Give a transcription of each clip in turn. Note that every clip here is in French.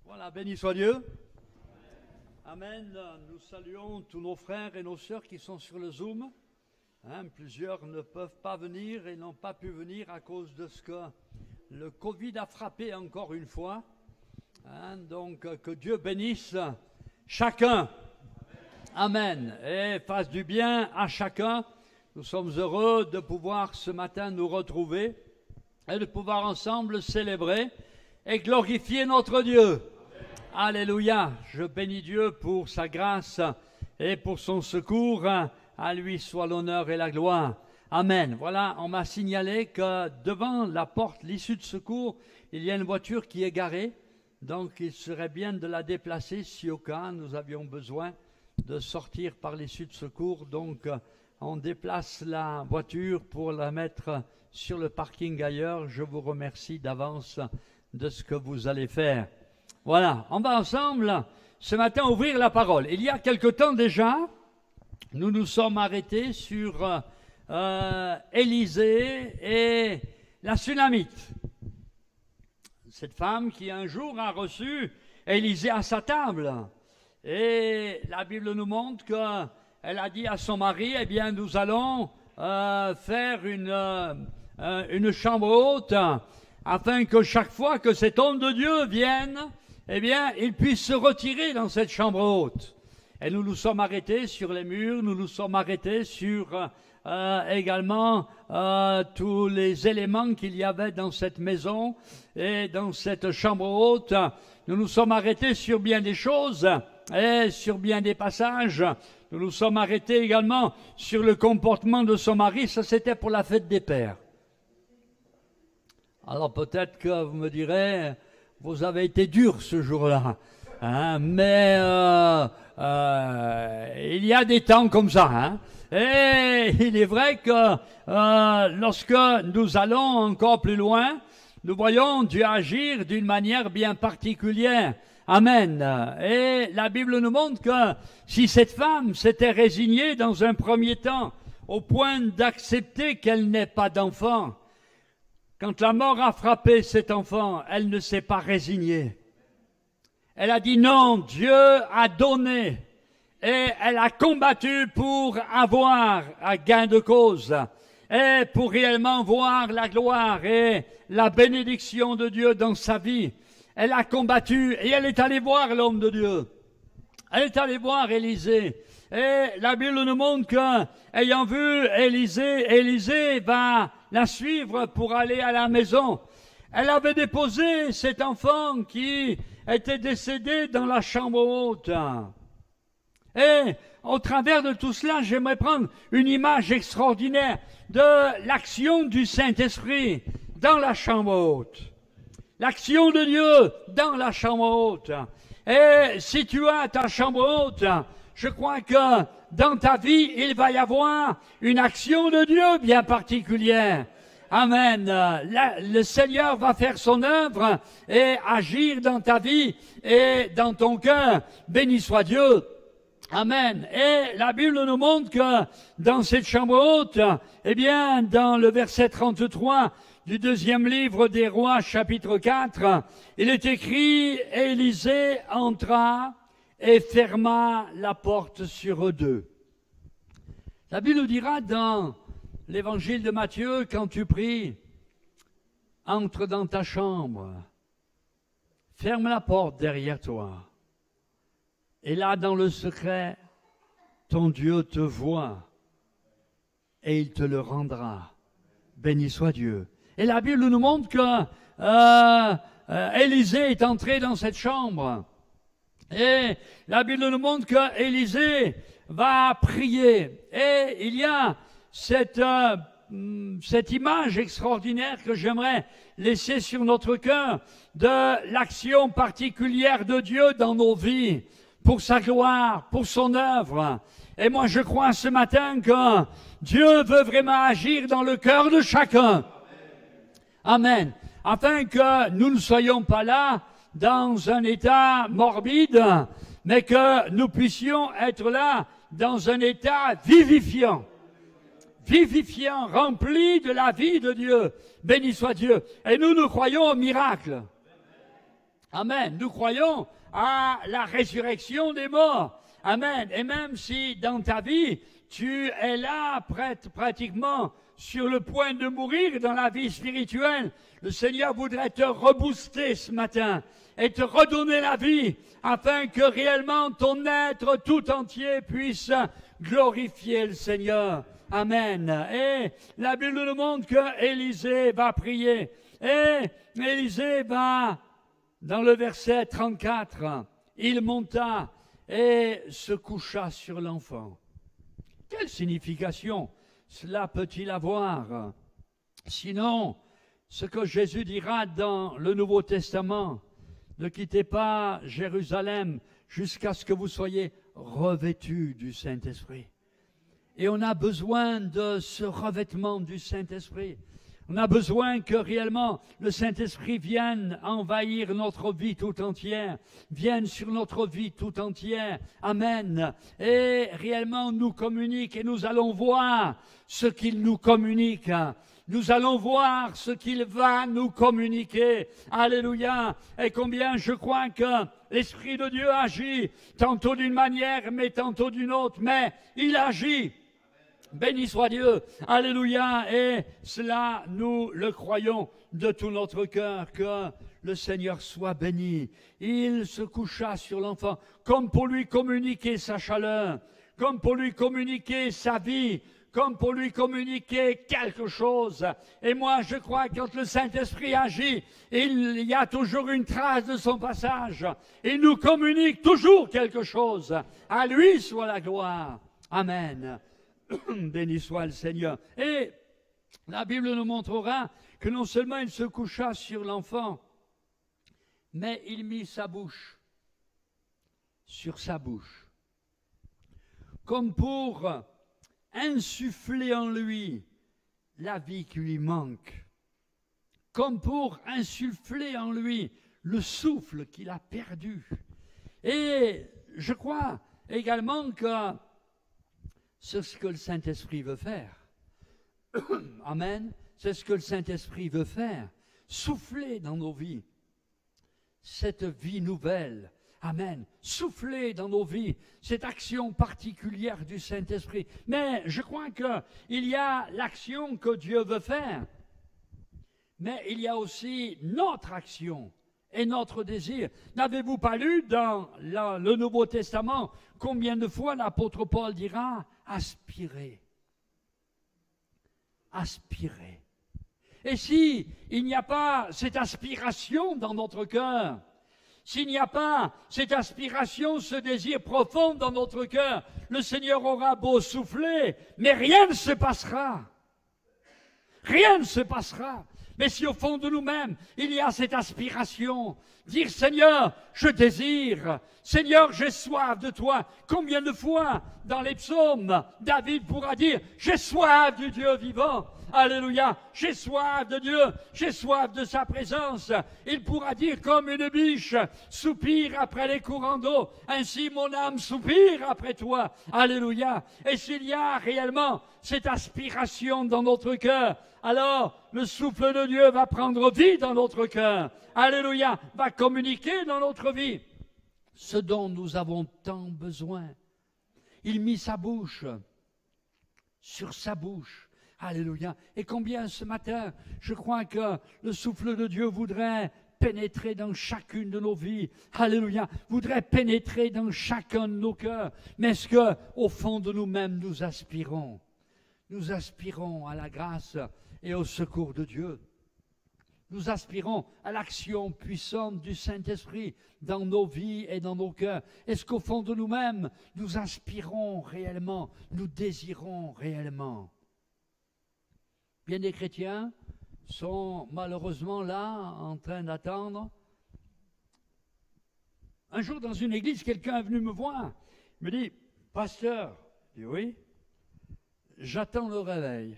Voilà, béni soit Dieu. Amen. Nous saluons tous nos frères et nos sœurs qui sont sur le Zoom. Plusieurs ne peuvent pas venir et n'ont pas pu venir à cause de ce que le Covid a frappé encore une fois. Donc, que Dieu bénisse chacun. Amen. Et fasse du bien à chacun. Nous sommes heureux de pouvoir ce matin nous retrouver et de pouvoir ensemble célébrer et glorifier notre Dieu. Alléluia. Je bénis Dieu pour sa grâce et pour son secours. À lui soit l'honneur et la gloire. Amen. Voilà, on m'a signalé que devant la porte, l'issue de secours, il y a une voiture qui est garée. Donc, il serait bien de la déplacer si au cas nous avions besoin de sortir par l'issue de secours. Donc, on déplace la voiture pour la mettre sur le parking ailleurs. Je vous remercie d'avance de ce que vous allez faire. Voilà, on va ensemble ce matin ouvrir la parole. Il y a quelque temps déjà, nous nous sommes arrêtés sur Élisée et la Sunamite. Cette femme qui un jour a reçu Élisée à sa table. Et la Bible nous montre qu'elle a dit à son mari, eh bien nous allons faire une chambre haute afin que chaque fois que cet homme de Dieu vienne, eh bien il puisse se retirer dans cette chambre haute. Et nous nous sommes arrêtés sur les murs, nous nous sommes arrêtés sur également tous les éléments qu'il y avait dans cette maison et dans cette chambre haute. Nous nous sommes arrêtés sur bien des choses et sur bien des passages. Nous nous sommes arrêtés également sur le comportement de son mari. Ça, c'était pour la fête des pères. Alors peut-être que vous me direz, vous avez été dur ce jour-là. Mais il y a des temps comme ça. Et il est vrai que lorsque nous allons encore plus loin, nous voyons Dieu agir d'une manière bien particulière. Amen. Et la Bible nous montre que si cette femme s'était résignée dans un premier temps au point d'accepter qu'elle n'ait pas d'enfant, quand la mort a frappé cet enfant, elle ne s'est pas résignée. Elle a dit non, Dieu a donné. Et elle a combattu pour avoir un gain de cause. Et pour réellement voir la gloire et la bénédiction de Dieu dans sa vie. Elle a combattu et elle est allée voir l'homme de Dieu. Elle est allée voir Élisée. Et la Bible nous montre que, ayant vu Élisée va la suivre pour aller à la maison. Elle avait déposé cet enfant qui était décédé dans la chambre haute. Et au travers de tout cela, j'aimerais prendre une image extraordinaire de l'action du Saint-Esprit dans la chambre haute. L'action de Dieu dans la chambre haute. Et si tu as ta chambre haute, je crois que dans ta vie, il va y avoir une action de Dieu bien particulière. Amen. Le Seigneur va faire son œuvre et agir dans ta vie et dans ton cœur. Béni soit Dieu. Amen. Et la Bible nous montre que dans cette chambre haute, eh bien, dans le verset 33 du deuxième livre des Rois, chapitre 4, il est écrit, Élisée entra et ferma la porte sur eux deux. La Bible nous dira dans l'évangile de Matthieu, quand tu pries, entre dans ta chambre, ferme la porte derrière toi. Et là, dans le secret, ton Dieu te voit et il te le rendra. Béni soit Dieu. Et la Bible nous montre que Élisée est entré dans cette chambre. Et la Bible nous montre que Élisée va prier. Et il y a cette image extraordinaire que j'aimerais laisser sur notre cœur de l'action particulière de Dieu dans nos vies. Pour sa gloire, pour son œuvre. Et moi, je crois ce matin que Dieu veut vraiment agir dans le cœur de chacun. Amen. Afin que nous ne soyons pas là dans un état morbide, mais que nous puissions être là dans un état vivifiant. Vivifiant, rempli de la vie de Dieu. Béni soit Dieu. Et nous croyons au miracle. Amen. Nous croyons à la résurrection des morts. Amen. Et même si dans ta vie, tu es là pratiquement sur le point de mourir dans la vie spirituelle, le Seigneur voudrait te rebooster ce matin et te redonner la vie afin que réellement ton être tout entier puisse glorifier le Seigneur. Amen. Et la Bible nous montre que Élisée va prier. Et Élisée va, dans le verset 34, il monta et se coucha sur l'enfant. Quelle signification cela peut-il avoir? Sinon, ce que Jésus dira dans le Nouveau Testament, ne quittez pas Jérusalem jusqu'à ce que vous soyez revêtus du Saint-Esprit. Et on a besoin de ce revêtement du Saint-Esprit. On a besoin que réellement le Saint-Esprit vienne envahir notre vie tout entière, vienne sur notre vie tout entière. Amen. Et réellement nous communique et nous allons voir ce qu'il nous communique. Nous allons voir ce qu'il va nous communiquer. Alléluia. Et combien je crois que l'Esprit de Dieu agit, tantôt d'une manière, mais tantôt d'une autre, mais il agit. Béni soit Dieu, alléluia, et cela nous le croyons de tout notre cœur, que le Seigneur soit béni. Il se coucha sur l'enfant, comme pour lui communiquer sa chaleur, comme pour lui communiquer sa vie, comme pour lui communiquer quelque chose. Et moi, je crois que quand le Saint-Esprit agit, il y a toujours une trace de son passage. Il nous communique toujours quelque chose. À lui soit la gloire. Amen. Béni soit le Seigneur. Et la Bible nous montrera que non seulement il se coucha sur l'enfant, mais il mit sa bouche sur sa bouche, comme pour insuffler en lui la vie qui lui manque, comme pour insuffler en lui le souffle qu'il a perdu. Et je crois également que c'est ce que le Saint-Esprit veut faire. Amen. C'est ce que le Saint-Esprit veut faire. Souffler dans nos vies cette vie nouvelle. Amen. Souffler dans nos vies cette action particulière du Saint-Esprit. Mais je crois qu'il y a l'action que Dieu veut faire. Mais il y a aussi notre action et notre désir. N'avez-vous pas lu dans le Nouveau Testament combien de fois l'apôtre Paul dira « aspirer ». Aspirer. Et si il n'y a pas cette aspiration dans notre cœur, s'il n'y a pas cette aspiration, ce désir profond dans notre cœur, le Seigneur aura beau souffler, mais rien ne se passera. Rien ne se passera. Mais si au fond de nous-mêmes, il y a cette aspiration, dire Seigneur, je désire, Seigneur, j'ai soif de toi. Combien de fois dans les psaumes, David pourra dire, j'ai soif du Dieu vivant. Alléluia, j'ai soif de Dieu, j'ai soif de sa présence. Il pourra dire comme une biche soupire après les courants d'eau, ainsi mon âme soupire après toi. Alléluia. Et s'il y a réellement cette aspiration dans notre cœur, alors le souffle de Dieu va prendre vie dans notre cœur. Alléluia, va communiquer dans notre vie ce dont nous avons tant besoin. Il mit sa bouche sur sa bouche. Alléluia. Et combien ce matin, je crois que le souffle de Dieu voudrait pénétrer dans chacune de nos vies. Alléluia. Voudrait pénétrer dans chacun de nos cœurs. Mais est-ce qu'au fond de nous-mêmes, nous aspirons? Nous aspirons à la grâce et au secours de Dieu. Nous aspirons à l'action puissante du Saint-Esprit dans nos vies et dans nos cœurs. Est-ce qu'au fond de nous-mêmes, nous aspirons réellement, nous désirons réellement? Bien des chrétiens sont malheureusement là, en train d'attendre. Un jour, dans une église, quelqu'un est venu me voir. Il me dit, « Pasteur, » je dis, « Oui, j'attends le réveil. »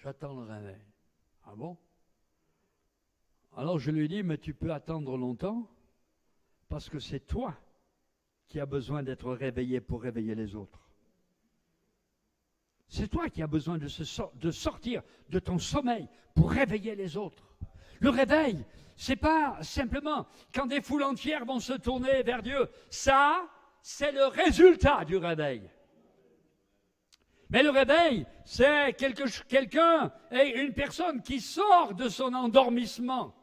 J'attends le réveil. Ah bon? Alors je lui dis, mais tu peux attendre longtemps, parce que c'est toi qui as besoin d'être réveillé pour réveiller les autres. C'est toi qui as besoin de sortir de ton sommeil pour réveiller les autres. Le réveil, c'est pas simplement quand des foules entières vont se tourner vers Dieu. Ça, c'est le résultat du réveil. Mais le réveil, c'est quelqu'un et une personne qui sort de son endormissement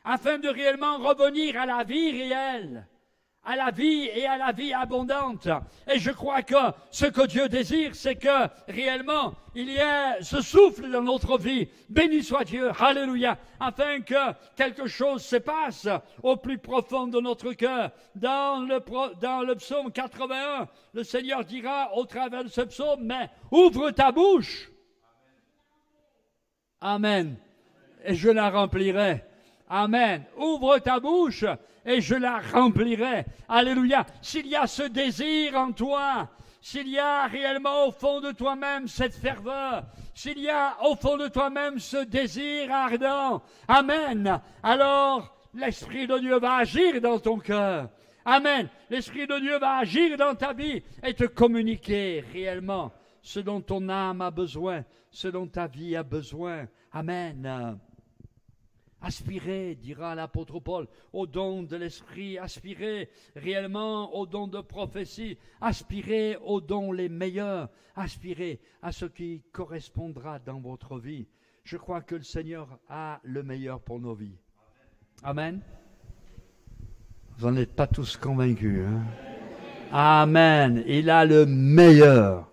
afin de réellement revenir à la vie réelle, à la vie et à la vie abondante. Et je crois que ce que Dieu désire, c'est que réellement, il y ait ce souffle dans notre vie. Béni soit Dieu, alléluia, afin que quelque chose se passe au plus profond de notre cœur. Dans le psaume 81, le Seigneur dira au travers de ce psaume, mais ouvre ta bouche. Amen. Et je la remplirai. Amen. Ouvre ta bouche et je la remplirai. Alléluia. S'il y a ce désir en toi, s'il y a réellement au fond de toi-même cette ferveur, s'il y a au fond de toi-même ce désir ardent, amen, alors l'Esprit de Dieu va agir dans ton cœur. Amen. L'Esprit de Dieu va agir dans ta vie et te communiquer réellement ce dont ton âme a besoin, ce dont ta vie a besoin. Amen. Aspirez, dira l'apôtre Paul, au don de l'esprit, aspirez réellement au don de prophétie, aspirez aux dons les meilleurs, aspirez à ce qui correspondra dans votre vie. Je crois que le Seigneur a le meilleur pour nos vies. Amen. Vous n'en êtes pas tous convaincus, hein? Amen. Il a le meilleur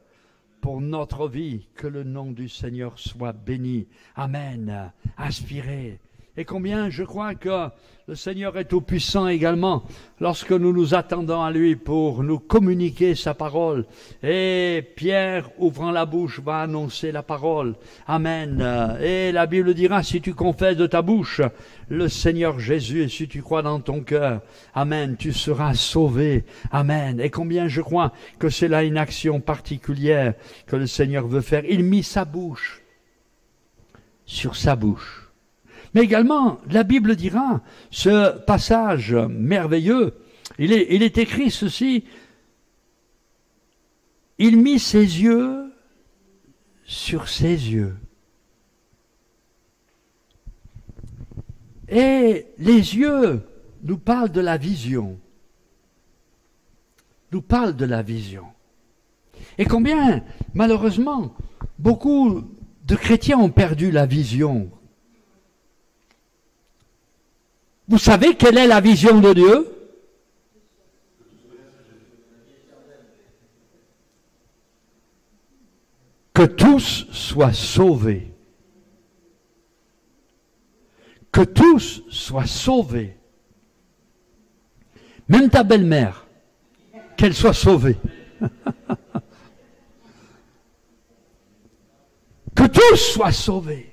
pour notre vie. Que le nom du Seigneur soit béni. Amen. Aspirez. Et combien je crois que le Seigneur est tout-puissant également lorsque nous nous attendons à lui pour nous communiquer sa parole. Et Pierre, ouvrant la bouche, va annoncer la parole. Amen. Et la Bible dira, si tu confesses de ta bouche le Seigneur Jésus et si tu crois dans ton cœur, amen, tu seras sauvé. Amen. Et combien je crois que c'est là une action particulière que le Seigneur veut faire. Il mit sa bouche sur sa bouche. Mais également, la Bible dira, ce passage merveilleux, il est écrit ceci, il mit ses yeux sur ses yeux. Et les yeux nous parlent de la vision. Nous parlent de la vision. Et combien, malheureusement, beaucoup de chrétiens ont perdu la vision. Vous savez quelle est la vision de Dieu? Que tous soient sauvés. Que tous soient sauvés. Même ta belle-mère, qu'elle soit sauvée. Que tous soient sauvés.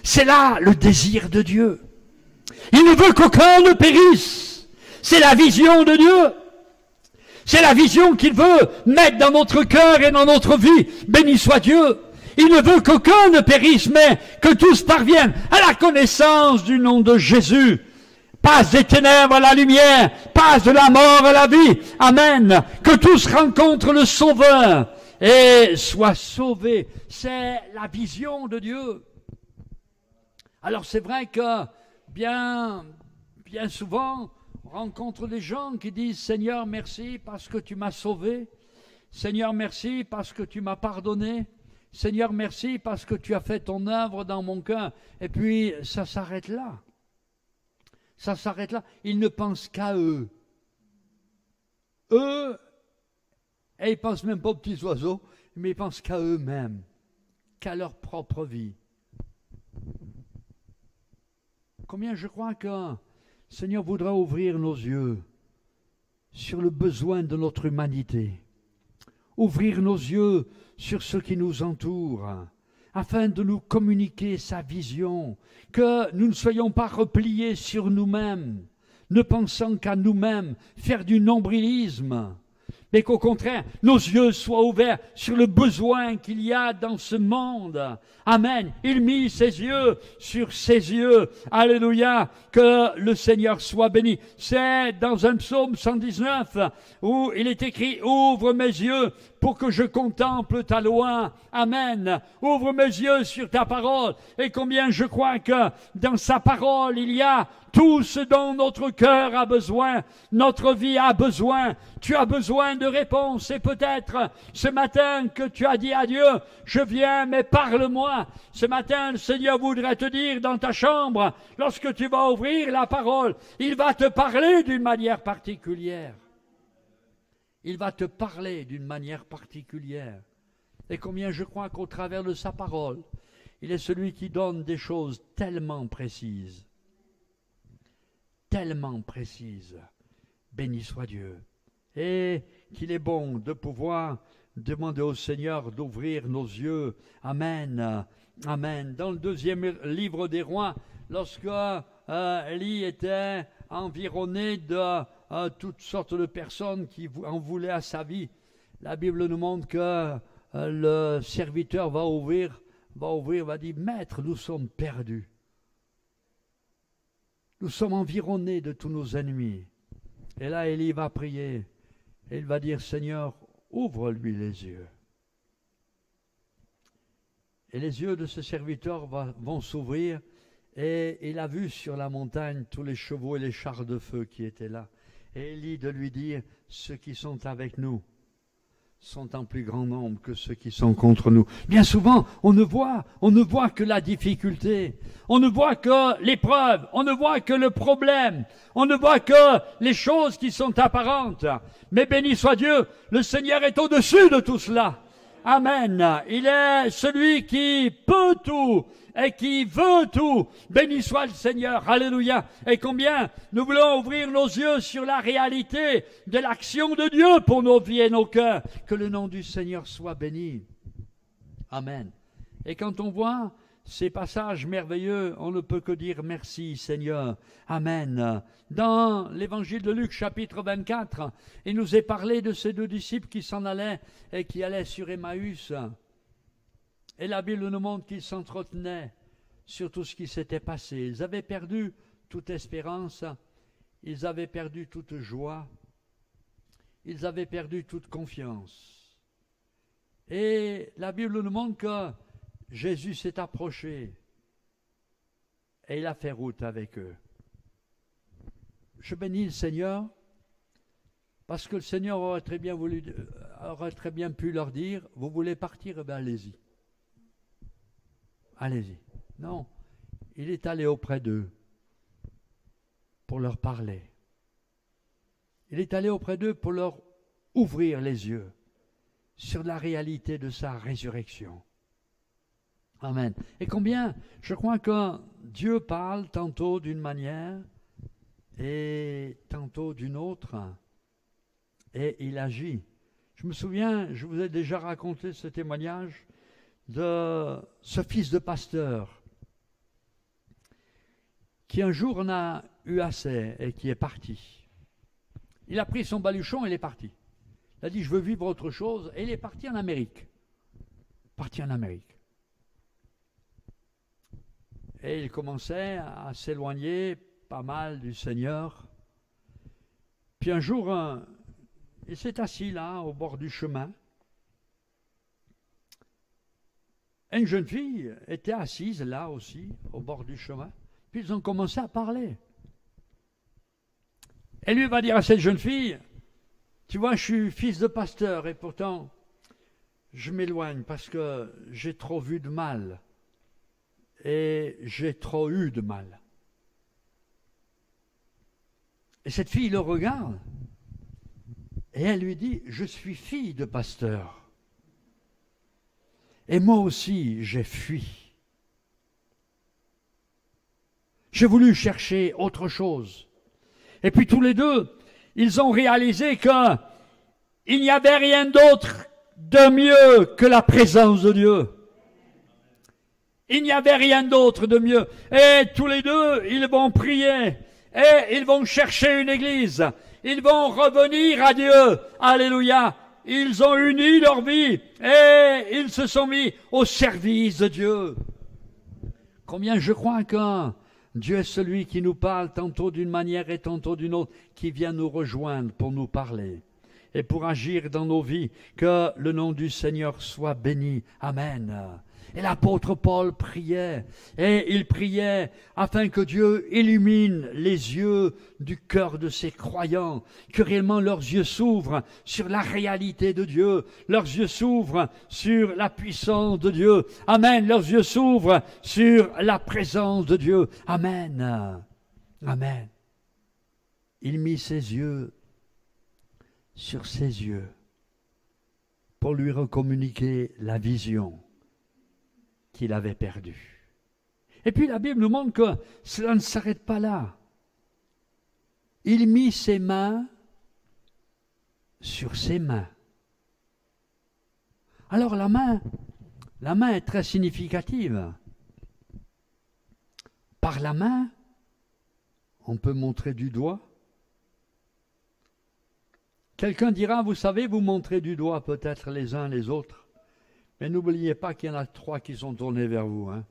C'est là le désir de Dieu. Il ne veut qu'aucun ne périsse. C'est la vision de Dieu. C'est la vision qu'il veut mettre dans notre cœur et dans notre vie. Béni soit Dieu. Il ne veut qu'aucun ne périsse, mais que tous parviennent à la connaissance du nom de Jésus. Passe des ténèbres à la lumière, passe de la mort à la vie. Amen. Que tous rencontrent le Sauveur et soient sauvés. C'est la vision de Dieu. Alors c'est vrai que bien souvent, on rencontre des gens qui disent « Seigneur, merci parce que tu m'as sauvé. Seigneur, merci parce que tu m'as pardonné. Seigneur, merci parce que tu as fait ton œuvre dans mon cœur. » Et puis, ça s'arrête là. Ça s'arrête là. Ils ne pensent qu'à eux. Eux, et ils ne pensent même pas aux petits oiseaux, mais ils pensent qu'à eux-mêmes, qu'à leur propre vie. Combien je crois que le Seigneur voudra ouvrir nos yeux sur le besoin de notre humanité, ouvrir nos yeux sur ce qui nous entoure, afin de nous communiquer sa vision, que nous ne soyons pas repliés sur nous-mêmes, ne pensant qu'à nous-mêmes, faire du nombrilisme, mais qu'au contraire, nos yeux soient ouverts sur le besoin qu'il y a dans ce monde. Amen. Il mit ses yeux sur ses yeux. Alléluia. Que le Seigneur soit béni. C'est dans un psaume 119 où il est écrit « Ouvre mes yeux pour que je contemple ta loi. » Amen. Ouvre mes yeux sur ta parole. Et combien je crois que dans sa parole, il y a tout ce dont notre cœur a besoin, notre vie a besoin. Tu as besoin de réponses. Et peut-être ce matin que tu as dit à Dieu, je viens, mais parle-moi. Ce matin, le Seigneur voudrait te dire dans ta chambre, lorsque tu vas ouvrir la parole, il va te parler d'une manière particulière. Il va te parler d'une manière particulière. Et combien je crois qu'au travers de sa parole, il est celui qui donne des choses tellement précises. Tellement précises. Béni soit Dieu. Et qu'il est bon de pouvoir demander au Seigneur d'ouvrir nos yeux. Amen. Amen. Dans le 2e livre des rois, lorsque Élie était environné de toutes sortes de personnes qui en voulaient à sa vie, la Bible nous montre que le serviteur va dire, Maître, nous sommes perdus. Nous sommes environnés de tous nos ennemis. Et là, Élie va prier. Et il va dire, Seigneur, ouvre-lui les yeux. Et les yeux de ce serviteur vont s'ouvrir. Et il a vu sur la montagne tous les chevaux et les chars de feu qui étaient là. Et Élie de lui dire, ceux qui sont avec nous sont en plus grand nombre que ceux qui sont contre nous. Bien souvent, on ne voit que la difficulté, on ne voit que l'épreuve, on ne voit que le problème, on ne voit que les choses qui sont apparentes. Mais béni soit Dieu, le Seigneur est au-dessus de tout cela. Amen. Il est celui qui peut tout et qui veut tout. Béni soit le Seigneur. Alléluia. Et combien nous voulons ouvrir nos yeux sur la réalité de l'action de Dieu pour nos vies et nos cœurs. Que le nom du Seigneur soit béni. Amen. Et quand on voit ces passages merveilleux, on ne peut que dire merci Seigneur. Amen. Dans l'évangile de Luc chapitre 24, il nous est parlé de ces 2 disciples qui s'en allaient et qui allaient sur Emmaüs. Et la Bible nous montre qu'ils s'entretenaient sur tout ce qui s'était passé. Ils avaient perdu toute espérance, ils avaient perdu toute joie, ils avaient perdu toute confiance. Et la Bible nous montre que Jésus s'est approché et il a fait route avec eux. Je bénis le Seigneur parce que le Seigneur aurait très bien pu leur dire, vous voulez partir, eh bien allez-y. Allez-y. Non, il est allé auprès d'eux pour leur parler. Il est allé auprès d'eux pour leur ouvrir les yeux sur la réalité de sa résurrection. Amen. Et combien, je crois que Dieu parle tantôt d'une manière et tantôt d'une autre, et il agit. Je me souviens, je vous ai déjà raconté ce témoignage de ce fils de pasteur qui un jour en a eu assez et qui est parti. Il a pris son baluchon et il est parti. Il a dit, je veux vivre autre chose, et il est parti en Amérique. Parti en Amérique. Et il commençait à s'éloigner pas mal du Seigneur. Puis un jour, il s'est assis là, au bord du chemin. Et une jeune fille était assise là aussi, au bord du chemin. Puis ils ont commencé à parler. Et lui va dire à cette jeune fille, tu vois, je suis fils de pasteur et pourtant, je m'éloigne parce que j'ai trop vu de mal. Et j'ai trop eu de mal. Et cette fille le regarde et elle lui dit, je suis fille de pasteur. Et moi aussi, j'ai fui. J'ai voulu chercher autre chose. Et puis tous les deux, ils ont réalisé qu'il n'y avait rien d'autre de mieux que la présence de Dieu. Il n'y avait rien d'autre de mieux. Et tous les deux, ils vont prier. Et ils vont chercher une église. Ils vont revenir à Dieu. Alléluia. Ils ont uni leur vie et ils se sont mis au service de Dieu. Combien je crois que Dieu est celui qui nous parle tantôt d'une manière et tantôt d'une autre, qui vient nous rejoindre pour nous parler et pour agir dans nos vies. Que le nom du Seigneur soit béni. Amen. Et l'apôtre Paul priait, et il priait afin que Dieu illumine les yeux du cœur de ses croyants, que réellement leurs yeux s'ouvrent sur la réalité de Dieu, leurs yeux s'ouvrent sur la puissance de Dieu. Amen. Leurs yeux s'ouvrent sur la présence de Dieu. Amen. Amen. Il mit ses yeux sur ses yeux pour lui recommuniquer la vision qu'il avait perdu. Et puis la Bible nous montre que cela ne s'arrête pas là. Il mit ses mains sur ses mains. Alors la main est très significative. Par la main, on peut montrer du doigt. Quelqu'un dira, vous savez, vous montrez du doigt peut-être les uns les autres. Mais n'oubliez pas qu'il y en a 3 qui sont tournés vers vous. Hein.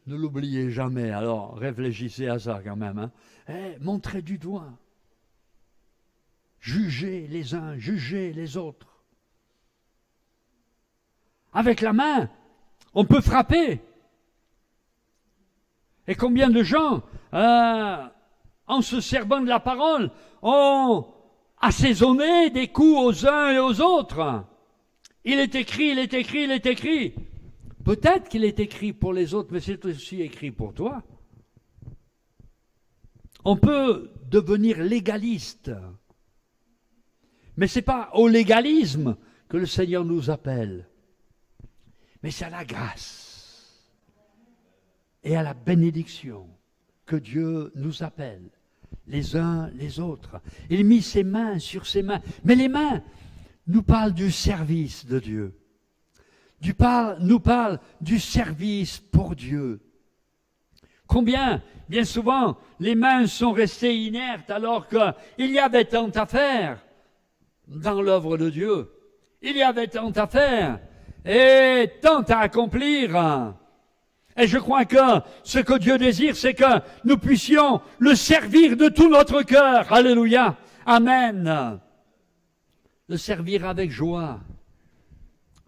Ne l'oubliez jamais. Alors, réfléchissez à ça quand même. Hein. Montrez du doigt. Jugez les uns, jugez les autres. Avec la main, on peut frapper. Et combien de gens, en se servant de la parole, ont assaisonné des coups aux uns et aux autres. Il est écrit, il est écrit, il est écrit. Peut-être qu'il est écrit pour les autres, mais c'est aussi écrit pour toi. On peut devenir légaliste. Mais ce n'est pas au légalisme que le Seigneur nous appelle. Mais c'est à la grâce et à la bénédiction que Dieu nous appelle, les uns les autres. Il mit ses mains sur ses mains. Mais les mains nous parle du service de Dieu. Nous parle du service pour Dieu. Combien, bien souvent, les mains sont restées inertes alors qu'il y avait tant à faire dans l'œuvre de Dieu. Il y avait tant à faire et tant à accomplir. Et je crois que ce que Dieu désire, c'est que nous puissions le servir de tout notre cœur. Alléluia. Amen. Le servir avec joie,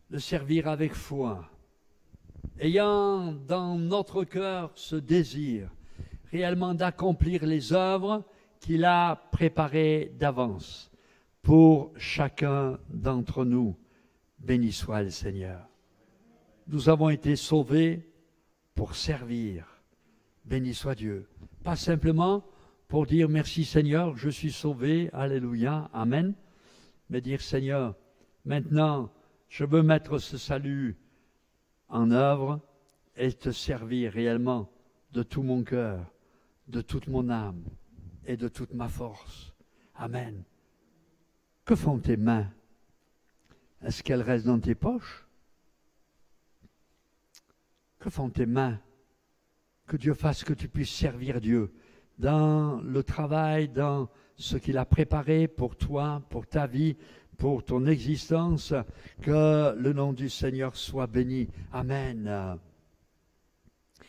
le servir avec foi, ayant dans notre cœur ce désir réellement d'accomplir les œuvres qu'il a préparées d'avance pour chacun d'entre nous. Béni soit le Seigneur. Nous avons été sauvés pour servir. Béni soit Dieu. Pas simplement pour dire merci Seigneur, je suis sauvé, alléluia, amen. Mais dire, Seigneur, maintenant, je veux mettre ce salut en œuvre et te servir réellement de tout mon cœur, de toute mon âme et de toute ma force. Amen. Que font tes mains? Est-ce qu'elles restent dans tes poches? Que font tes mains? Que Dieu fasse que tu puisses servir Dieu dans le travail, dans ce qu'il a préparé pour toi, pour ta vie, pour ton existence. Que le nom du Seigneur soit béni. Amen.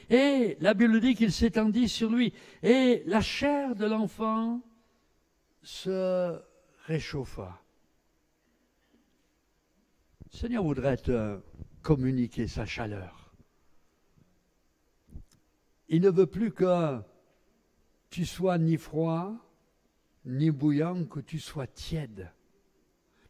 Et la Bible dit qu'il s'étendit sur lui. Et la chair de l'enfant se réchauffa. Le Seigneur voudrait te communiquer sa chaleur. Il ne veut plus que tu sois ni froid, ni bouillant, que tu sois tiède.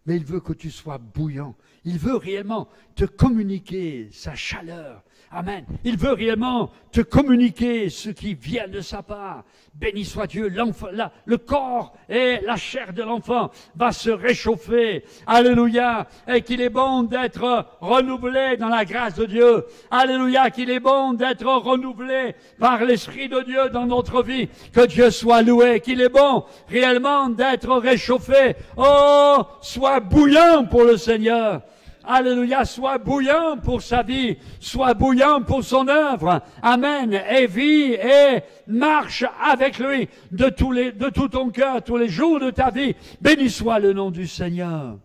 Mais il veut que tu sois bouillant. Il veut réellement te communiquer sa chaleur. Amen. Il veut réellement te communiquer ce qui vient de sa part. Béni soit Dieu. Le corps et la chair de l'enfant va se réchauffer. Alléluia. Et qu'il est bon d'être renouvelé dans la grâce de Dieu. Alléluia. Qu'il est bon d'être renouvelé par l'Esprit de Dieu dans notre vie. Que Dieu soit loué. Qu'il est bon réellement d'être réchauffé. Oh, sois bouillant pour le Seigneur. alléluia, soit bouillant pour sa vie, soit bouillant pour son œuvre. Amen. Et vis et marche avec lui de tout ton cœur, tous les jours de ta vie. Béni soit le nom du Seigneur.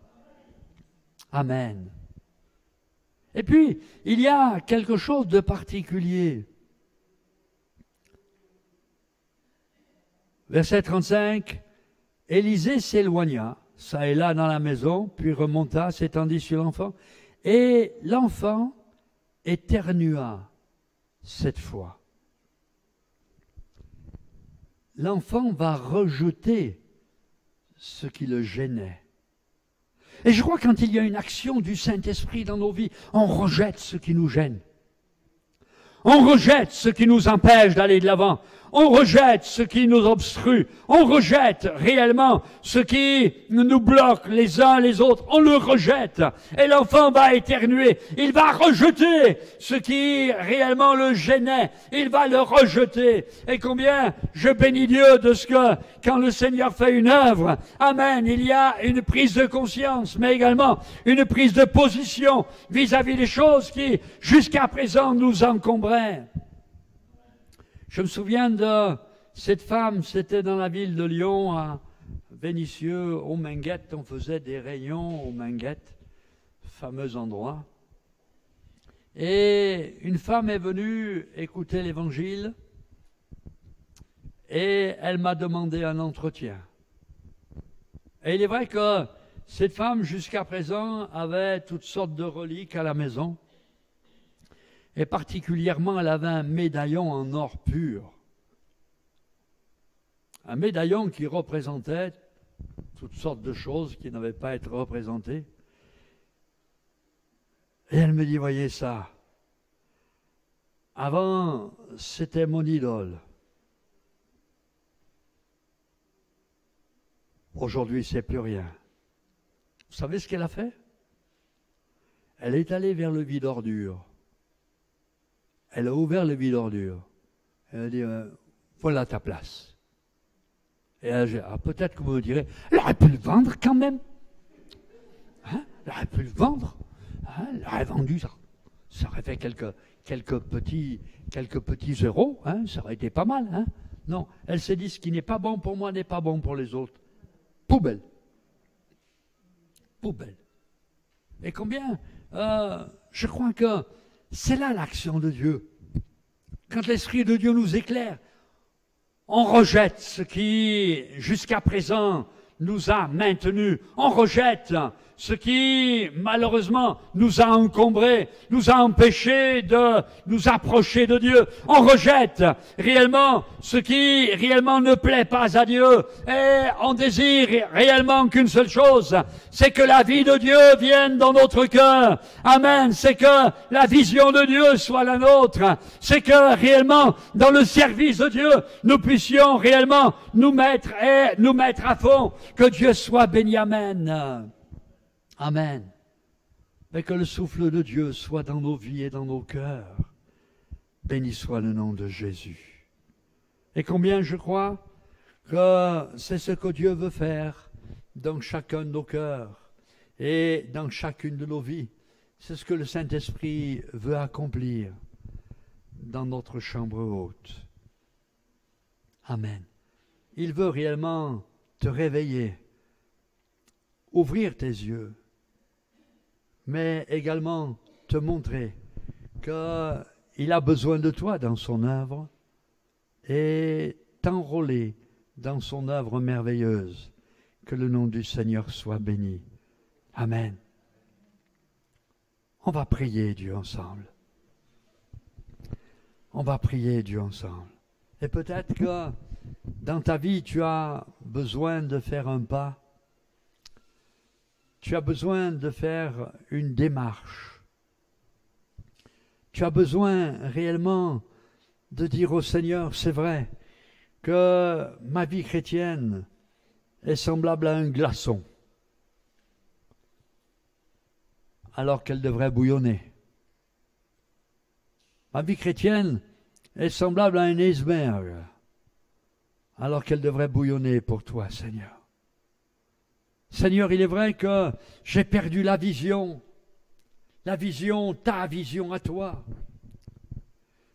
Amen. Et puis, il y a quelque chose de particulier. Verset 35, Élisée s'éloigna, ça et là dans la maison, puis remonta, s'étendit sur l'enfant, et l'enfant éternua cette fois. L'enfant va rejeter ce qui le gênait. Et je crois que quand il y a une action du Saint-Esprit dans nos vies, on rejette ce qui nous gêne. On rejette ce qui nous empêche d'aller de l'avant. On rejette ce qui nous obstrue. On rejette réellement ce qui nous bloque les uns les autres. On le rejette. Et l'enfant va éternuer. Il va rejeter ce qui réellement le gênait. Il va le rejeter. Et combien je bénis Dieu de ce que quand le Seigneur fait une œuvre, amen, il y a une prise de conscience, mais également une prise de position vis-à-vis des choses qui, jusqu'à présent, nous encombraient. Je me souviens de cette femme, c'était dans la ville de Lyon, à Vénissieux, aux Minguettes. On faisait des réunions aux Minguettes, fameux endroit. Et une femme est venue écouter l'évangile et elle m'a demandé un entretien. Et il est vrai que cette femme, jusqu'à présent, avait toutes sortes de reliques à la maison. Et particulièrement, elle avait un médaillon en or pur. Un médaillon qui représentait toutes sortes de choses qui n'avaient pas à être représentées. Et elle me dit, voyez ça, avant, c'était mon idole. Aujourd'hui, c'est plus rien. Vous savez ce qu'elle a fait? Elle est allée vers le vide ordure. Elle a ouvert le vide ordure. Elle a dit, voilà ta place. Et peut-être que vous me direz, elle aurait pu le vendre quand même. Hein? Elle aurait pu le vendre. Hein? Elle aurait vendu ça. Ça aurait fait quelques petits euros. Hein? Ça aurait été pas mal. Hein? Non, elle s'est dit, ce qui n'est pas bon pour moi n'est pas bon pour les autres. Poubelle. Poubelle. Et combien je crois que c'est là l'action de Dieu. Quand l'Esprit de Dieu nous éclaire, on rejette ce qui, jusqu'à présent, nous a maintenus. On rejette ce qui, malheureusement, nous a encombrés, nous a empêchés de nous approcher de Dieu. On rejette réellement ce qui réellement ne plaît pas à Dieu. Et on désire réellement qu'une seule chose, c'est que la vie de Dieu vienne dans notre cœur. Amen. C'est que la vision de Dieu soit la nôtre. C'est que réellement, dans le service de Dieu, nous puissions réellement nous mettre à fond. Que Dieu soit béni. Amen. Amen. Mais que le souffle de Dieu soit dans nos vies et dans nos cœurs. Béni soit le nom de Jésus. Et combien je crois que c'est ce que Dieu veut faire dans chacun de nos cœurs et dans chacune de nos vies. C'est ce que le Saint-Esprit veut accomplir dans notre chambre haute. Amen. Il veut réellement te réveiller, ouvrir tes yeux, mais également te montrer qu'il a besoin de toi dans son œuvre et t'enrôler dans son œuvre merveilleuse. Que le nom du Seigneur soit béni. Amen. On va prier Dieu ensemble. On va prier Dieu ensemble. Et peut-être que dans ta vie, tu as besoin de faire un pas. Tu as besoin de faire une démarche. Tu as besoin réellement de dire au Seigneur, c'est vrai, que ma vie chrétienne est semblable à un glaçon, alors qu'elle devrait bouillonner. Ma vie chrétienne est semblable à un iceberg, alors qu'elle devrait bouillonner pour toi, Seigneur. Seigneur, il est vrai que j'ai perdu la vision. la vision, ta vision à toi.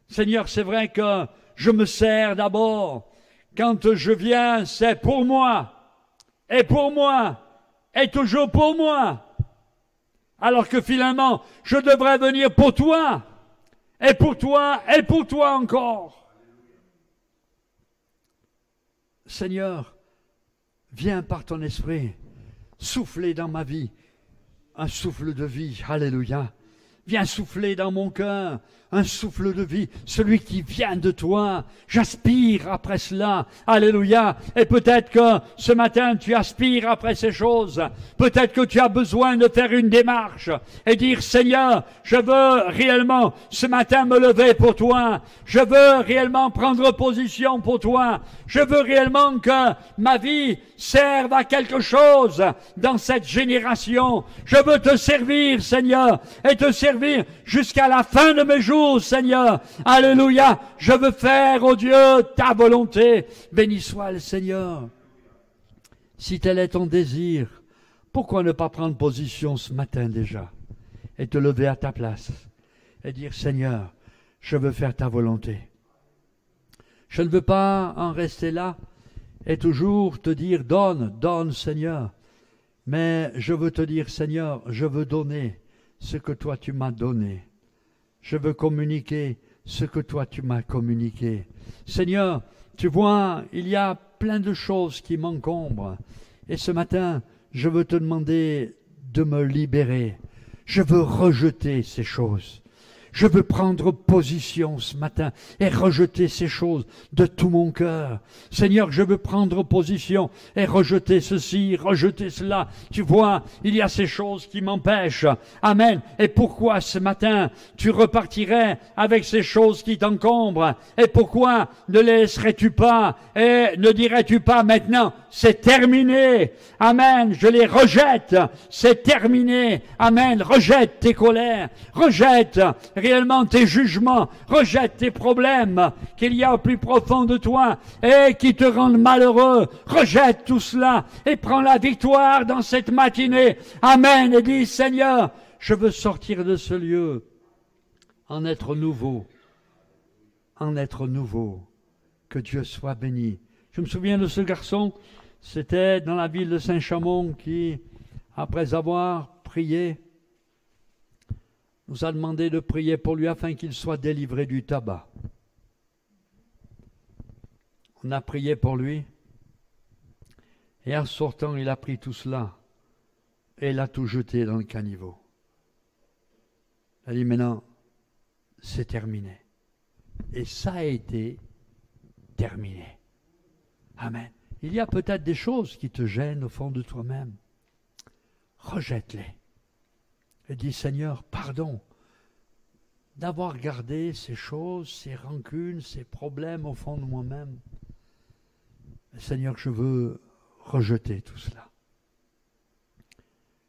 Seigneur, c'est vrai que je me sers d'abord. Quand je viens, c'est pour moi, et toujours pour moi. Alors que finalement, je devrais venir pour toi, et pour toi encore. Seigneur, viens par ton esprit, souffler dans ma vie, un souffle de vie, alléluia. Viens souffler dans mon cœur, un souffle de vie, celui qui vient de toi. J'aspire après cela, alléluia. Et peut-être que ce matin, tu aspires après ces choses. Peut-être que tu as besoin de faire une démarche et dire, Seigneur, je veux réellement ce matin me lever pour toi. Je veux réellement prendre position pour toi. Je veux réellement que ma vie serve à quelque chose dans cette génération. Je veux te servir, Seigneur, et te servir jusqu'à la fin de mes jours, Seigneur. Alléluia. Je veux faire, oh Dieu, ta volonté. Béni soit le Seigneur. Si tel est ton désir, pourquoi ne pas prendre position ce matin déjà et te lever à ta place et dire, Seigneur, je veux faire ta volonté. Je ne veux pas en rester là et toujours te dire, donne, donne, Seigneur. Mais je veux te dire, Seigneur, je veux donner ce que toi tu m'as donné. Je veux communiquer ce que toi tu m'as communiqué. Seigneur, tu vois, il y a plein de choses qui m'encombrent. Et ce matin, je veux te demander de me libérer. Je veux rejeter ces choses. Je veux prendre position ce matin et rejeter ces choses de tout mon cœur. Seigneur, je veux prendre position et rejeter ceci, rejeter cela. Tu vois, il y a ces choses qui m'empêchent. Amen. Et pourquoi ce matin tu repartirais avec ces choses qui t'encombrent? Et pourquoi ne les laisserais-tu pas? Et ne dirais-tu pas maintenant, c'est terminé. Amen. Je les rejette. C'est terminé. Amen. Rejette tes colères. Rejette réellement tes jugements, rejette tes problèmes qu'il y a au plus profond de toi et qui te rendent malheureux. Rejette tout cela et prends la victoire dans cette matinée. Amen. Et dis, Seigneur, je veux sortir de ce lieu, en être nouveau. Que Dieu soit béni. Je me souviens de ce garçon, c'était dans la ville de Saint-Chamond qui, après avoir prié, nous a demandé de prier pour lui afin qu'il soit délivré du tabac. On a prié pour lui et en sortant, il a pris tout cela et il a tout jeté dans le caniveau. Il a dit maintenant, c'est terminé. Et ça a été terminé. Amen. Il y a peut-être des choses qui te gênent au fond de toi-même. Rejette-les. Et dis, Seigneur, pardon d'avoir gardé ces choses, ces rancunes, ces problèmes au fond de moi-même. Seigneur, je veux rejeter tout cela.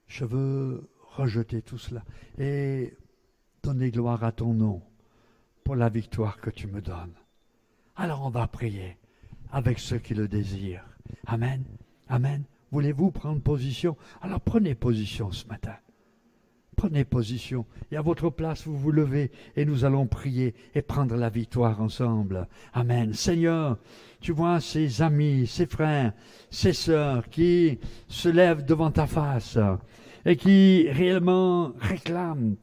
Je veux rejeter tout cela et donner gloire à ton nom pour la victoire que tu me donnes. Alors on va prier avec ceux qui le désirent. Amen. Amen. Voulez-vous prendre position? Alors prenez position ce matin. Prenez position et à votre place vous vous levez et nous allons prier et prendre la victoire ensemble. Amen. Seigneur, tu vois ces amis, ces frères, ces sœurs qui se lèvent devant ta face et qui réellement réclament,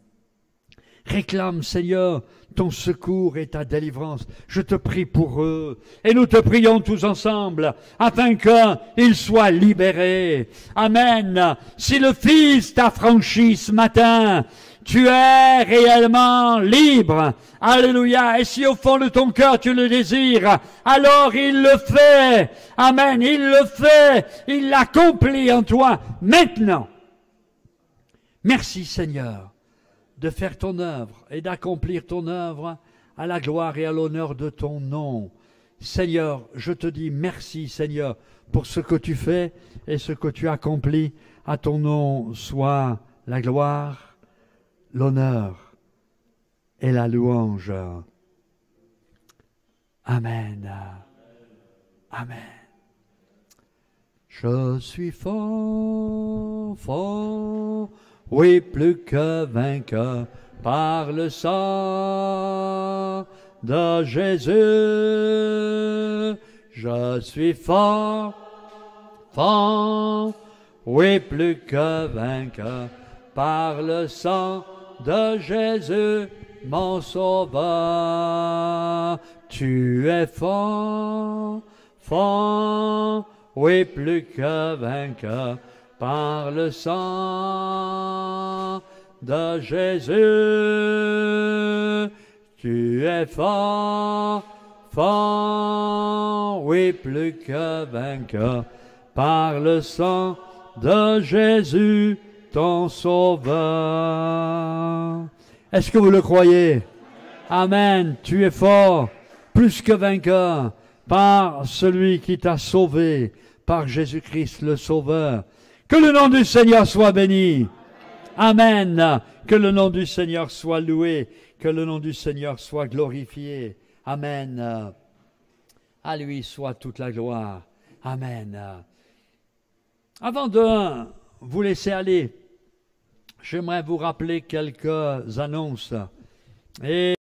Seigneur, ton secours et ta délivrance. Je te prie pour eux. Et nous te prions tous ensemble, afin qu'ils soient libérés. Amen. Si le Fils t'a franchi ce matin, tu es réellement libre. Alléluia. Et si au fond de ton cœur tu le désires, alors il le fait. Amen. Il le fait. Il l'accomplit en toi maintenant. Merci Seigneur de faire ton œuvre et d'accomplir ton œuvre à la gloire et à l'honneur de ton nom. Seigneur, je te dis merci, Seigneur, pour ce que tu fais et ce que tu accomplis. À ton nom soit la gloire, l'honneur et la louange. Amen. Amen. Je suis fort, fort, oui, plus que vainqueur, par le sang de Jésus. Je suis fort, fort, oui, plus que vainqueur, par le sang de Jésus, mon sauveur. Tu es fort, fort, oui, plus que vainqueur, par le sang de Jésus. Tu es fort, fort, oui, plus que vainqueur, par le sang de Jésus, ton sauveur. Est-ce que vous le croyez? Amen. Tu es fort, plus que vainqueur, par celui qui t'a sauvé, par Jésus-Christ le Sauveur. Que le nom du Seigneur soit béni. Amen. Que le nom du Seigneur soit loué. Que le nom du Seigneur soit glorifié. Amen. À lui soit toute la gloire. Amen. Avant de vous laisser aller, j'aimerais vous rappeler quelques annonces. Et